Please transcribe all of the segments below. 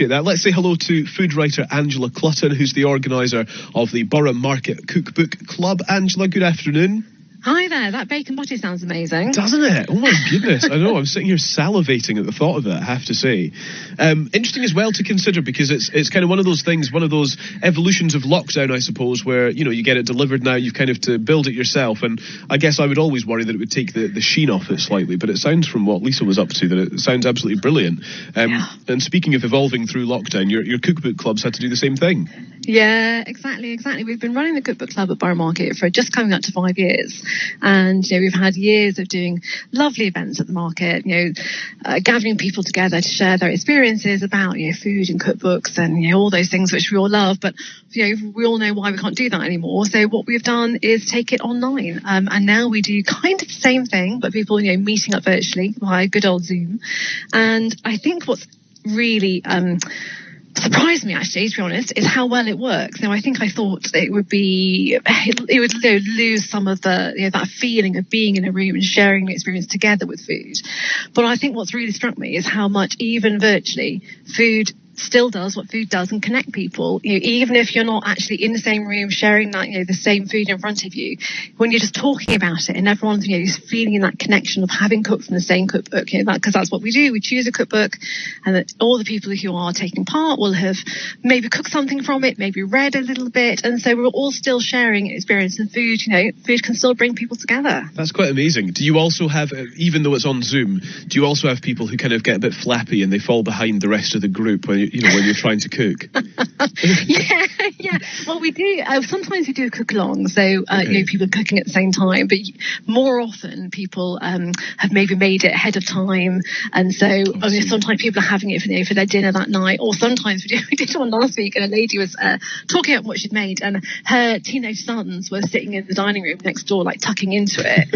That. Let's say hello to food writer Angela Clutton, who's the organiser of the Borough Market Cookbook Club. Angela, good afternoon. Hi there, that bacon butty sounds amazing. Doesn't it? Oh my goodness, I know, I'm sitting here salivating at the thought of it, I have to say. Interesting as well to consider, because it's kind of one of those things, one of those evolutions of lockdown, I suppose, where, you know, you get it delivered now, you've kind of to build it yourself, and I guess I would always worry that it would take the sheen off it slightly, but it sounds from what Lisa was up to that it sounds absolutely brilliant. And speaking of evolving through lockdown, your cookbook clubs had to do the same thing. Yeah, exactly. We've been running the cookbook club at Borough Market for just coming up to 5 years. And, you know, we've had years of doing lovely events at the market, you know, gathering people together to share their experiences about, you know, food and cookbooks and, you know, all those things which we all love. But, you know, we all know why we can't do that anymore. So what we've done is take it online. And now we do kind of the same thing, but people, you know, meeting up virtually via good old Zoom. And I think what's really surprised me, actually, to be honest, is how well it works. Now, I thought it would lose some of the, you know, that feeling of being in a room and sharing the experience together with food. But I think what's really struck me is how much, even virtually, food still does what food does and connect people. You know, even if you're not actually in the same room sharing that, you know, the same food in front of you, when you're just talking about it and everyone's, you know, feeling that connection of having cooked from the same cookbook, you know, because that's what we do. We choose a cookbook, and that all the people who are taking part will have maybe cooked something from it, maybe read a little bit, and so we're all still sharing experience, and food, you know, food can still bring people together. That's quite amazing. Do you also have, even though it's on Zoom, do you also have people who kind of get a bit flappy and they fall behind the rest of the group when when you're trying to cook? yeah. Well, we do. Sometimes we do a cook along, so you know, people are cooking at the same time. But more often, people have maybe made it ahead of time, and so sometimes people are having it for their dinner that night. Or sometimes we did one last week, and a lady was talking about what she'd made, and her teenage sons were sitting in the dining room next door, like tucking into it.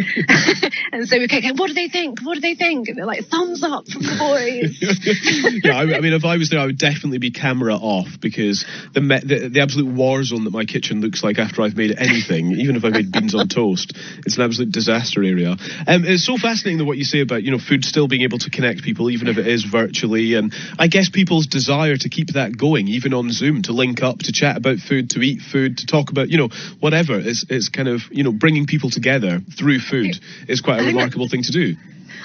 And so we kept going, "What do they think? What do they think?" And they're like, "Thumbs up from the boys." Yeah, I mean, if I was there, I would definitely be camera off, because the absolute war zone that my kitchen looks like after I've made anything, even if I made beans on toast, it's an absolute disaster area. It's so fascinating that what you say about, you know, food still being able to connect people, even if it is virtually, and I guess people's desire to keep that going, even on Zoom, to link up, to chat about food, to eat food, to talk about, you know, whatever. It's kind of, you know, bringing people together through food is quite a remarkable thing to do.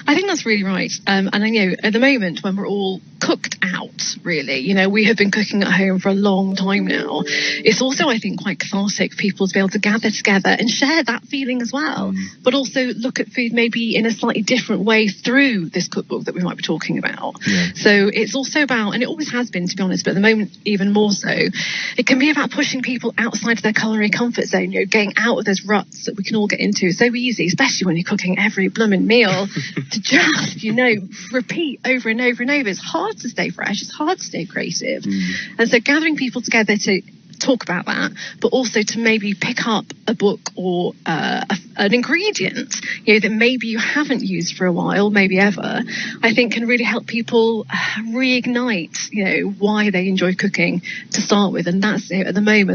I think that's really right. And I know at the moment when we're all cooked out, really, you know, we have been cooking at home for a long time now. It's also, I think, quite cathartic for people to be able to gather together and share that feeling as well, but also look at food maybe in a slightly different way through this cookbook that we might be talking about. Yeah. So it's also about, and it always has been, to be honest, but at the moment even more so, it can be about pushing people outside of their culinary comfort zone, you know, getting out of those ruts that we can all get into. It's so easy, especially when you're cooking every blooming meal, to just, you know, repeat over and over and over. It's hard to stay fresh. It's hard to stay creative. And so gathering people together to talk about that, but also to maybe pick up a book or an ingredient, you know, that maybe you haven't used for a while, maybe ever, I think can really help people reignite, you know, why they enjoy cooking to start with. And that's, you know, at the moment,